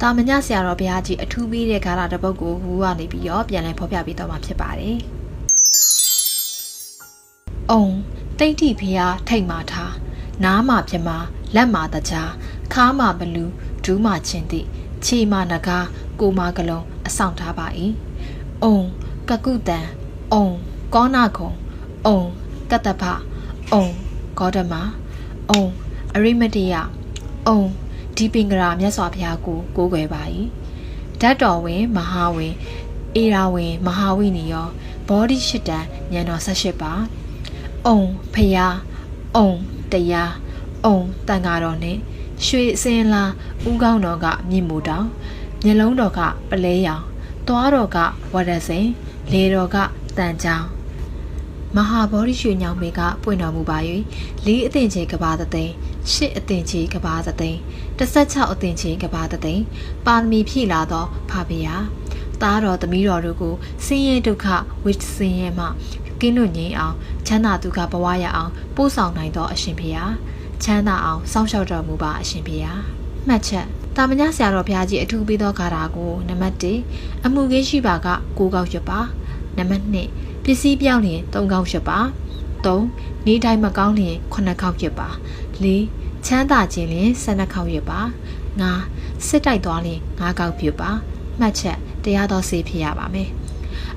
တာမညဆရာတော်ဘုရားကြီးအထူးပေးတဲ့ဂါရတစ်ပုဒ်ကိုဟူကနေပြီးတော့ပြန်လည်ဖော်ပြပေးတော့မှာဖြစ်ပါတယ်။အုံတိဋ္ဌိဘုရားထိတ်မာထားနားမှာပြမလက်မှာတကြားခါမှာဘလူဒူးမှာချင်းတိခြေမှာနဂါကိုမာကလုံးအဆောင်ထားပါ၏။အုံကကုတံအုံကောနာခုံအုံကတ္တဖအုံဂေါတမအုံအရိမတယအုံဒီပင်ကရာမြတ်စွာဘုရားကိုကိုးကွယ်ပါ၏ဓာတ်တော်ဝင်မဟာဝင်အေရာဝင်မဟာဝိနိယောဘောဓိရှိတံဉာဏ်တော်18ပါအုံဖယားအုံတရားအုံတန်ဃာတော်နှင့်ရွှေအစင်းလားဥကောင်းတော်ကမြင့်မို့တောင်မျက်လုံးတော်ကပလဲရောင်သွားတော်ကဝရစိန်လေတော်ကတန်ချောင်းမဟာဗောဓိရွှေညောင်မေကပွင့်တော်မူပါ၍၄အသင်ချေကဘာသသိန်း၈အသင်ချေကဘာသသိန်း16အသင်ချေကဘာသသိန်းပါရမီဖြည့်လာသောဖဖရာသားတော်သမီးတော်တို့ကိုဆင်းရဲဒုက္ခဝိဆင်းရဲမှကင်းလွတ်ငြိမ်းအောင်ချမ်းသာဒုက္ခဘဝရအောင်ပို့ဆောင်နိုင်သောအရှင်ဖေဟာချမ်းသာအောင်စောင့်ရှောက်တော်မူပါအရှင်ဖေဟာမှတ်ချက်တာမညဆရာတော်ဘုရားကြီးအထူးပေးသောဂါထာကိုနံပါတ်1အမှုကင်းရှိပါက9ကောက်ရွတ်ပါနံပါတ်2ပစ္စည်းပြောင်းရင်3ကောက်ရွတ်ပါ3နေတိုင်းမကောင်းရင်9ကောက်ရွတ်ပါ4ချမ်းသာခြင်းရင်12ကောက်ရွတ်ပါ5စစ်တိုက်သွားရင်5ကောက်ပြုတ်ပါမှတ်ချက်တရားတော်စေဖြစ်ရပါမယ်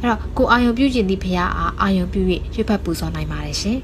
အဲ့တော့ကိုအာယုံပြုခြင်းဒီဖရာအာယုံပြု၍ရွတ်ဖတ်ပူဇော်နိုင်ပါတယ်ရှင်